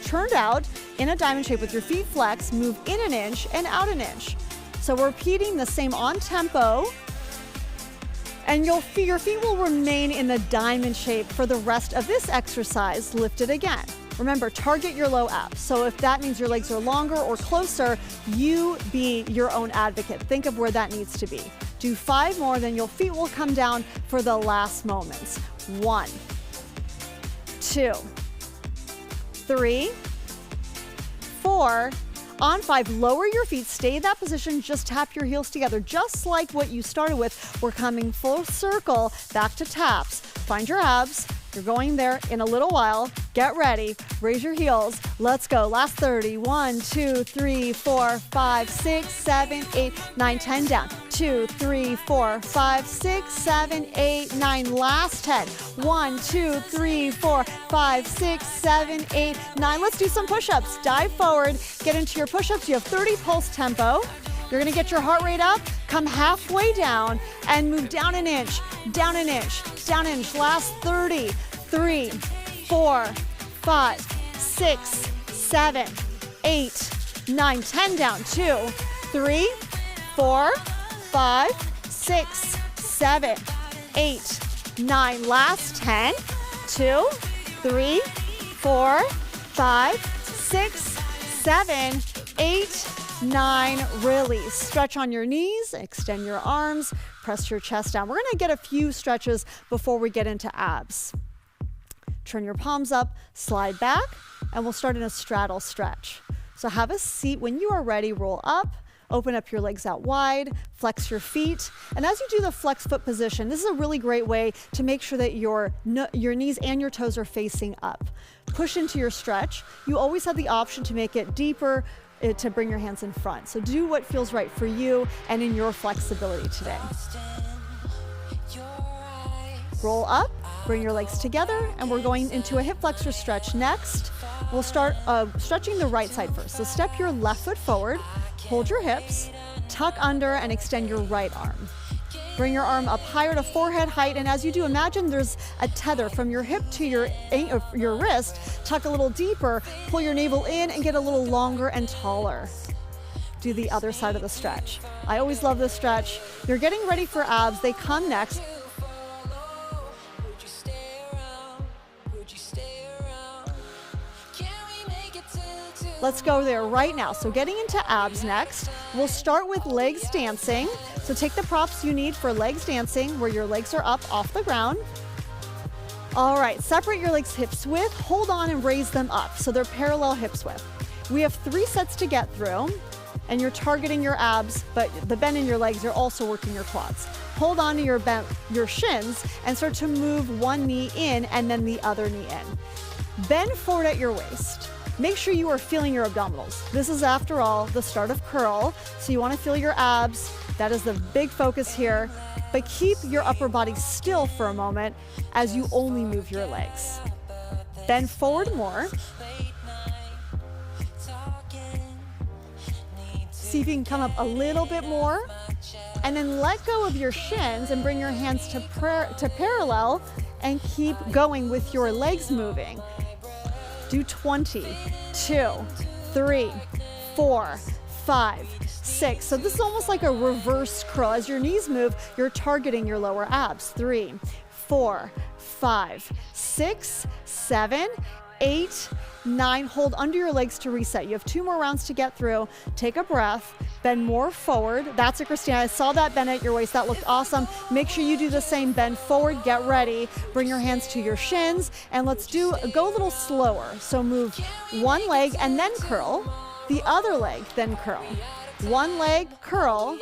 turned out in a diamond shape with your feet flexed. Move in an inch and out an inch. So we're repeating the same on tempo. And your feet will remain in the diamond shape for the rest of this exercise. Lift it again. Remember, target your low abs. So if that means your legs are longer or closer, you be your own advocate. Think of where that needs to be. Do 5 more, then your feet will come down for the last moments. 1, 2, 3, 4. On 5, lower your feet, stay in that position, just tap your heels together, just like what you started with. We're coming full circle back to taps. Find your abs. You're going there in a little while. Get ready. Raise your heels. Let's go. Last 30. 1, 2, 3, 4, 5, 6, 7, 8, 9, 10 down. 2, 3, 4, 5, 6, 7, 8, 9. Last 10. 1, 2, 3, 4, 5, 6, 7, 8, 9. Let's do some push-ups. Dive forward. Get into your push-ups. You have 30 pulse tempo. You're going to get your heart rate up, come halfway down, and move down an inch, down an inch, down an inch. Last 30, 3, 4, 5, 6, 7, 8, 9, 10 down. 2, 3, 4, 5, 6, 7, 8, 9. Last 10, 2, 3, 4, 5, 6, 7, 8, 9, release. Stretch on your knees, extend your arms, press your chest down. We're going to get a few stretches before we get into abs. Turn your palms up, slide back, and we'll start in a straddle stretch. So have a seat. When you are ready, roll up, Open up your legs out wide, flex your feet. And as you do the flex foot position, this is a really great way to make sure that your knees and your toes are facing up. Push into your stretch. You always have the option to make it deeper, to bring your hands in front. So do what feels right for you and in your flexibility today. Roll up, bring your legs together, and we're going into a hip flexor stretch next. We'll start stretching the right side first. So step your left foot forward, hold your hips, tuck under, and extend your right arm. Bring your arm up higher to forehead height, and as you do, imagine there's a tether from your hip to your wrist. Tuck a little deeper, pull your navel in, and get a little longer and taller. Do the other side of the stretch. I always love this stretch. You're getting ready for abs. They come next. Let's go there right now. So getting into abs next, we'll start with legs dancing. So take the props you need for legs dancing, where your legs are up off the ground. All right, separate your legs hips width, hold on and raise them up so they're parallel hips width. We have 3 sets to get through, and you're targeting your abs, but the bend in your legs, you're also working your quads. Hold on to your shins and start to move one knee in and then the other knee in. Bend forward at your waist. Make sure you are feeling your abdominals. This is, after all, the start of curl, so you want to feel your abs. That is the big focus here, but keep your upper body still for a moment as you only move your legs. Bend forward more. See if you can come up a little bit more, and then let go of your shins and bring your hands to parallel and keep going with your legs moving. Do 20, 2, 3, 4, 5, 6. So this is almost like a reverse curl. As your knees move, you're targeting your lower abs. 3, 4, 5, 6, 7, 8, 9. Hold under your legs to reset. You have 2 more rounds to get through. Take a breath. Bend more forward. That's it, Christina. I saw that bend at your waist. That looked awesome. Make sure you do the same. Bend forward. Get ready. Bring your hands to your shins. And let's go a little slower. So move one leg and then curl. The other leg, then curl. One leg, curl.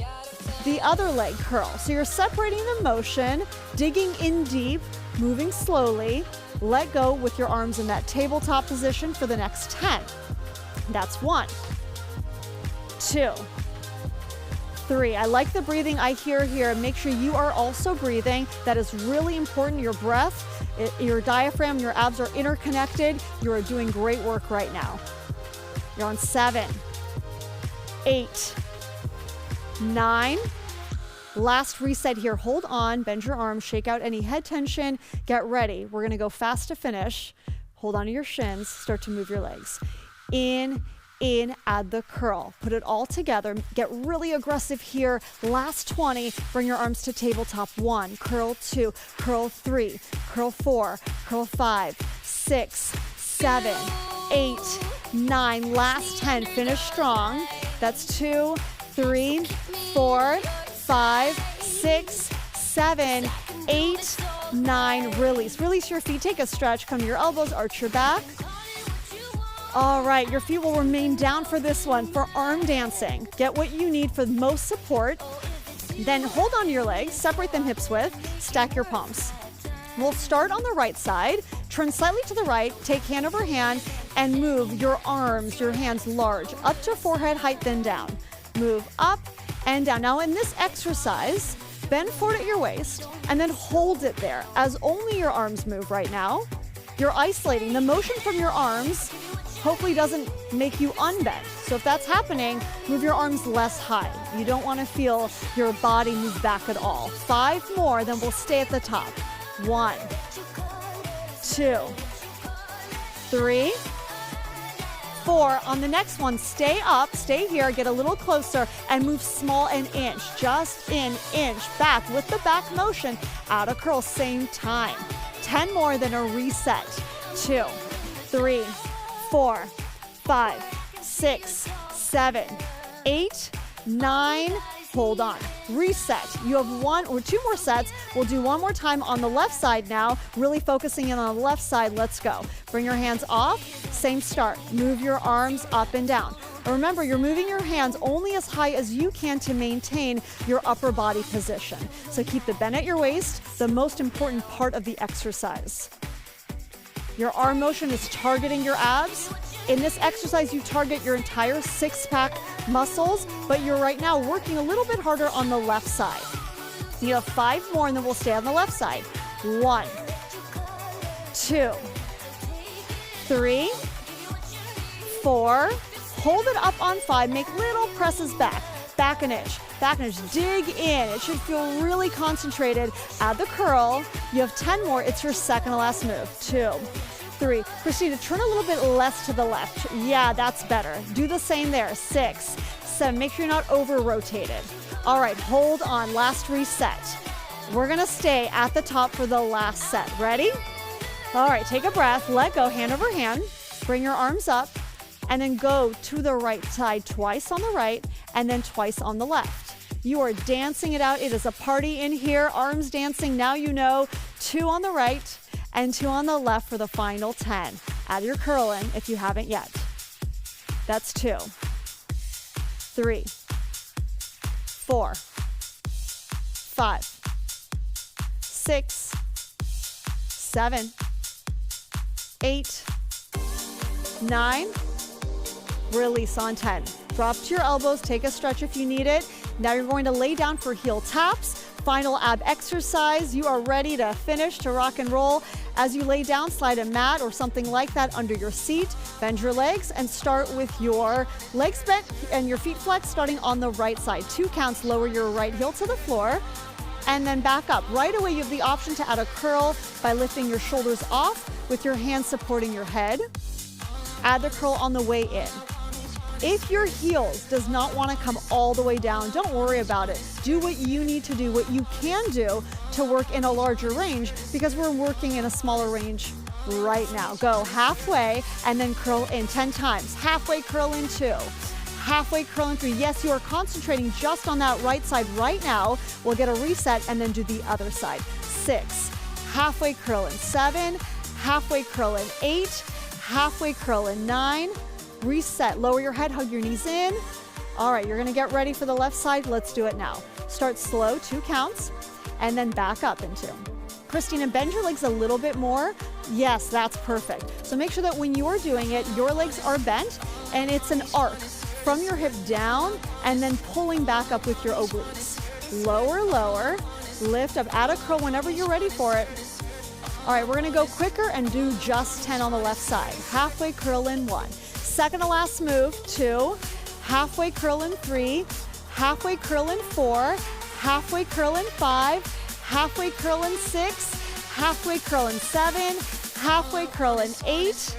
The other leg, curl. So you're separating the motion, digging in deep, moving slowly. Let go with your arms in that tabletop position for the next 10. That's 1, 2, 3. I like the breathing I hear here. Make sure you are also breathing. That is really important. Your breath, your diaphragm, your abs are interconnected. You are doing great work right now. You're on 7, 8, 9. Last reset here. Hold on, bend your arms, shake out any head tension. Get ready. We're going to go fast to finish. Hold on to your shins. Start to move your legs. In, add the curl. Put it all together. Get really aggressive here. Last 20. Bring your arms to tabletop. 1, curl 2, curl 3, curl 4, curl 5, 6, 7, 8, 9. Last 10. Finish strong. That's 2, 3, 4, 5, 6, 7, 8, 9. Release your feet. Take a stretch. Come to your elbows. Arch your back. All right, your feet will remain down for this one. For arm dancing, get what you need for the most support. Then hold on to your legs. Separate them hips width. Stack your palms. We'll start on the right side. Turn slightly to the right. Take hand over hand and move your arms, your hands large, up to forehead height, then down. Move up and down. Now in this exercise, bend forward at your waist and then hold it there as only your arms move right now. You're isolating. The motion from your arms hopefully doesn't make you unbend. So if that's happening, move your arms less high. You don't want to feel your body move back at all. 5 more, then we'll stay at the top. 1, 2, 3, 4. On the next one, stay up, stay here, get a little closer, and move small and inch. Just inch back with the back motion. Out of curl, same time. 10 more, then a reset. 2, 3, 4, 5, 6, 7, 8, 9, hold on, reset. You have 1 or 2 more sets. We'll do one more time on the left side now, really focusing in on the left side. Let's go. Bring your hands off, same start. Move your arms up and down. Remember, you're moving your hands only as high as you can to maintain your upper body position. So keep the bend at your waist, the most important part of the exercise. Your arm motion is targeting your abs. In this exercise, you target your entire six-pack muscles, but you're right now working a little bit harder on the left side. You have 5 more, and then we'll stay on the left side. 1, 2, 3, 4. Hold it up on 5. Make little presses back. Back an inch. Back an inch. Dig in. It should feel really concentrated. Add the curl. You have 10 more. It's your second to last move. 2, 3. Christina, turn a little bit less to the left. Yeah, that's better. Do the same there. 6, 7. Make sure you're not over-rotated. All right, hold on. Last reset. We're going to stay at the top for the last set. Ready? All right, take a breath. Let go, hand over hand. Bring your arms up, and then go to the right side twice on the right, and then twice on the left. You are dancing it out. It is a party in here. Arms dancing. Now you know 2 on the right and 2 on the left for the final 10. Add your curl in if you haven't yet. That's 2, 3, 4, 5, 6, 7, 8, 9. Release on 10. Drop to your elbows, take a stretch if you need it. Now you're going to lay down for heel taps. Final ab exercise. You are ready to finish, to rock and roll. As you lay down, slide a mat or something like that under your seat. Bend your legs and start with your legs bent and your feet flexed, starting on the right side. 2 counts, lower your right heel to the floor. And then back up. Right away, you have the option to add a curl by lifting your shoulders off with your hands supporting your head. Add the curl on the way in. If your heels does not want to come all the way down, don't worry about it. Do what you need to do, what you can do to work in a larger range, because we're working in a smaller range right now. Go halfway and then curl in 10 times. Halfway curl in 2. Halfway curl in 3. Yes, you are concentrating just on that right side right now. We'll get a reset and then do the other side. 6. Halfway curl in 7. Halfway curl in 8. Halfway curl in 9. Reset. Lower your head, hug your knees in. All right, you're gonna get ready for the left side. Let's do it now. Start slow, 2 counts, and then back up in 2. Christina, bend your legs a little bit more. Yes, that's perfect. So make sure that when you're doing it, your legs are bent and it's an arc from your hip down and then pulling back up with your obliques. Lower, lower, lift up, add a curl whenever you're ready for it. All right, we're gonna go quicker and do just 10 on the left side. Halfway curl in 1. Second to last move, 2. Halfway curl in 3. Halfway curl in 4. Halfway curl in 5. Halfway curl in 6. Halfway curl in 7. Halfway curl in 8.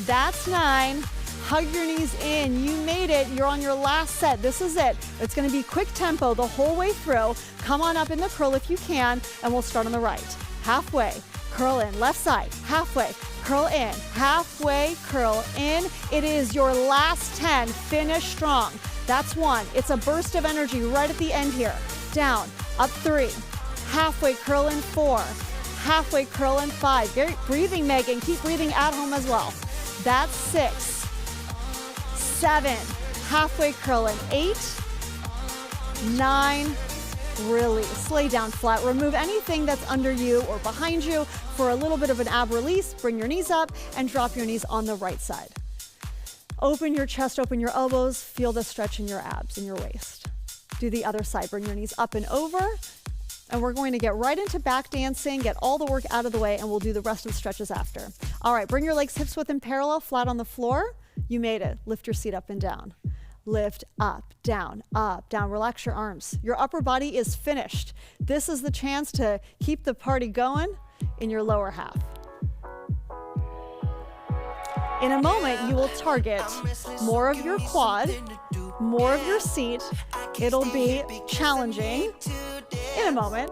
That's 9. Hug your knees in. You made it. You're on your last set. This is it. It's going to be quick tempo the whole way through. Come on up in the curl if you can, and we'll start on the right. Halfway, curl in. Left side, halfway, curl in. Halfway, curl in. It is your last 10. Finish strong. That's 1. It's a burst of energy right at the end here. Down, up 3. Halfway, curl in 4. Halfway, curl in 5. Great breathing, Megan. Keep breathing at home as well. That's 6. 7, halfway curl in 8, 9, release. Lay down flat. Remove anything that's under you or behind you for a little bit of an ab release. Bring your knees up and drop your knees on the right side. Open your chest, open your elbows. Feel the stretch in your abs and your waist. Do the other side. Bring your knees up and over. And we're going to get right into back dancing, get all the work out of the way, and we'll do the rest of the stretches after. All right, bring your legs hips width in parallel, flat on the floor. You made it. Lift your seat up and down. Lift up, down, up, down. Relax your arms. Your upper body is finished. This is the chance to keep the party going in your lower half. In a moment, you will target more of your quad, more of your seat. It'll be challenging in a moment.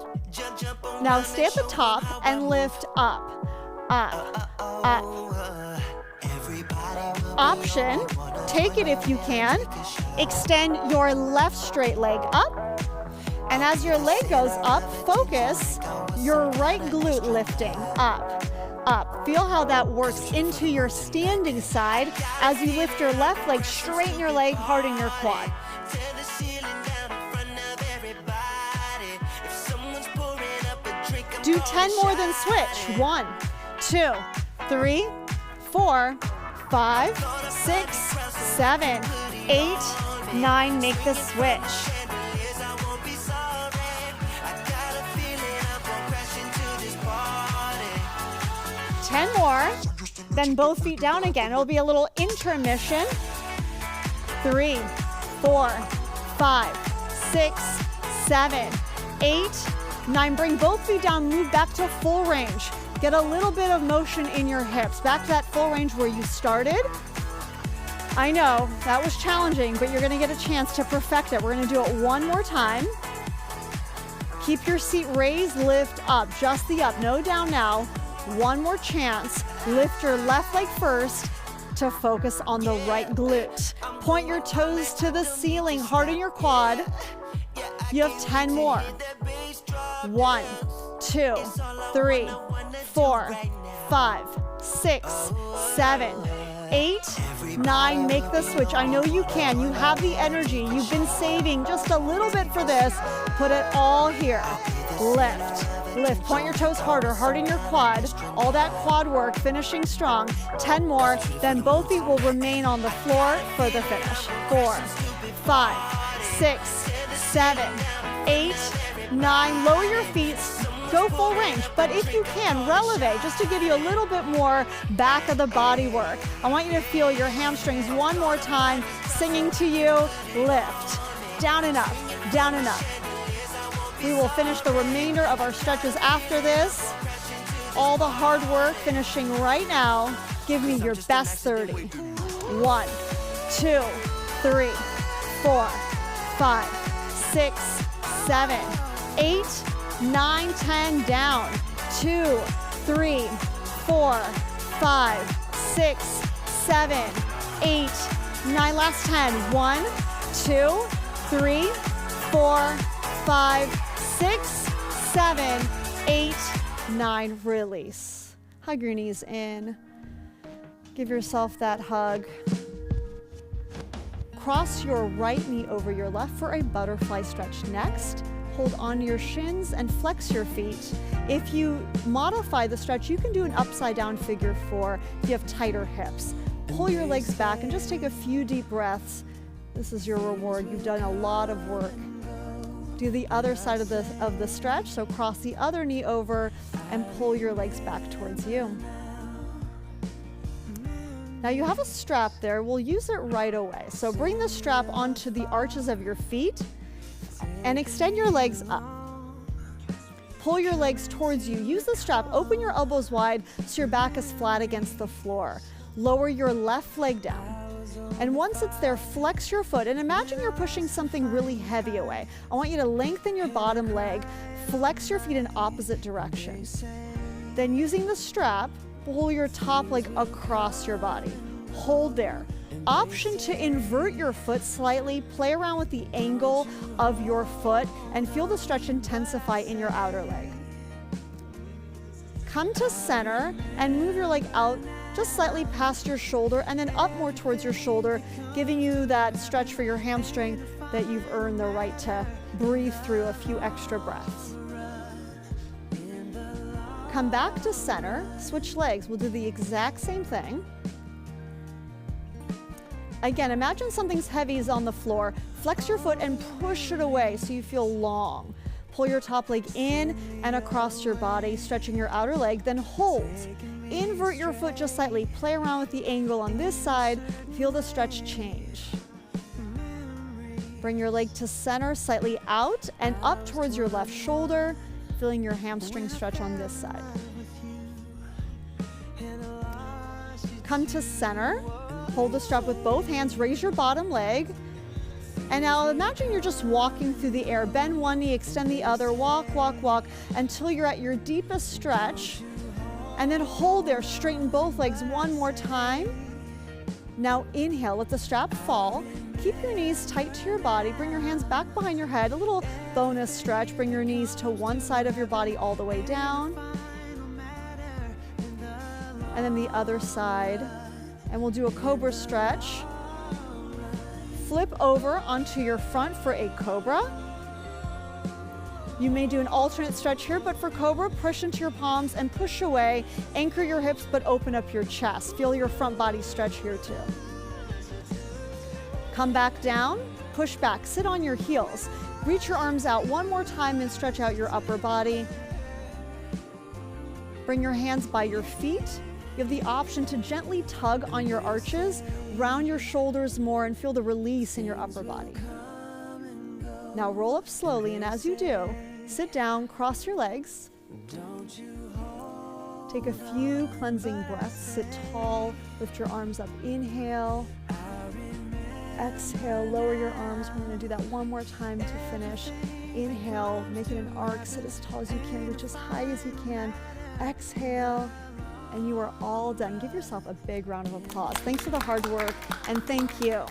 Now stay at the top and lift up, up, up. Option, take it if you can. Extend your left straight leg up. And as your leg goes up, focus your right glute lifting up, up. Feel how that works into your standing side. As you lift your left leg, straighten your leg, harden your quad. Do 10 more, then switch. 1, 2, 3, 4, 5, 6, 7, 8, 9. Make the switch. 10 more, then both feet down again. It'll be a little intermission. 3, 4, 5, 6, 7, 8, 9. Bring both feet down, move back to full range. Get a little bit of motion in your hips. Back to that full range where you started. I know, that was challenging, but you're gonna get a chance to perfect it. We're gonna do it one more time. Keep your seat raised, lift up, just the up, no down now. One more chance. Lift your left leg first to focus on the right glute. Point your toes to the ceiling, harden your quad. You have 10 more. 1, 2, 3, 4, 5, 6, 7, 8, 9. Make the switch. I know you can. You have the energy. You've been saving just a little bit for this. Put it all here. Lift. Lift, point your toes harder, harden your quad, all that quad work, finishing strong. 10 more, then both feet will remain on the floor for the finish. 4, 5, 6, 7, 8, 9. Lower your feet, go full range, but if you can, releve, just to give you a little bit more back of the body work. I want you to feel your hamstrings one more time, singing to you. Lift, down and up, down and up. We will finish the remainder of our stretches after this. All the hard work finishing right now. Give me your best 30. 1, 2, 3, 4, 5, 6, 7, 8, 9, 10. Down. 2, 3, 4, 5, 6, 7, 8, 9. Last 10. 1, 2, 3, 4, 5, 6, 7, 8, 9. Release. Hug your knees in. Give yourself that hug. Cross your right knee over your left for a butterfly stretch. Next, hold on to your shins and flex your feet. If you modify the stretch, you can do an upside down figure 4 if you have tighter hips. Pull your legs back and just take a few deep breaths. This is your reward. You've done a lot of work. Do the other side of the stretch, so cross the other knee over and pull your legs back towards you. Now you have a strap there, we'll use it right away. So bring the strap onto the arches of your feet and extend your legs up. Pull your legs towards you. Use the strap, open your elbows wide so your back is flat against the floor. Lower your left leg down. And once it's there, flex your foot and imagine you're pushing something really heavy away. I want you to lengthen your bottom leg, flex your feet in opposite directions. Then using the strap, pull your top leg across your body. Hold there. Option to invert your foot slightly, play around with the angle of your foot and feel the stretch intensify in your outer leg. Come to center and move your leg out just slightly past your shoulder and then up more towards your shoulder, giving you that stretch for your hamstring that you've earned the right to breathe through a few extra breaths. Come back to center, switch legs. We'll do the exact same thing. Again, imagine something's heavy is on the floor. Flex your foot and push it away so you feel long. Pull your top leg in and across your body, stretching your outer leg, then hold. Invert your foot just slightly. Play around with the angle on this side. Feel the stretch change. Bring your leg to center, slightly out and up towards your left shoulder, feeling your hamstring stretch on this side. Come to center. Hold the strap with both hands. Raise your bottom leg. And now imagine you're just walking through the air. Bend one knee, extend the other. Walk, walk, walk until you're at your deepest stretch. And then hold there, straighten both legs one more time. Now inhale, let the strap fall. Keep your knees tight to your body. Bring your hands back behind your head. A little bonus stretch. Bring your knees to one side of your body all the way down. And then the other side. And we'll do a cobra stretch. Flip over onto your front for a cobra. You may do an alternate stretch here, but for cobra, push into your palms and push away. Anchor your hips, but open up your chest. Feel your front body stretch here too. Come back down, push back, sit on your heels. Reach your arms out one more time and stretch out your upper body. Bring your hands by your feet. You have the option to gently tug on your arches, round your shoulders more, and feel the release in your upper body. Now roll up slowly, and as you do, sit down, cross your legs. Take a few cleansing breaths. Sit tall, lift your arms up. Inhale. Exhale, lower your arms. We're going to do that one more time to finish. Inhale, make it an arc. Sit as tall as you can, reach as high as you can. Exhale, and you are all done. Give yourself a big round of applause. Thanks for the hard work, and thank you.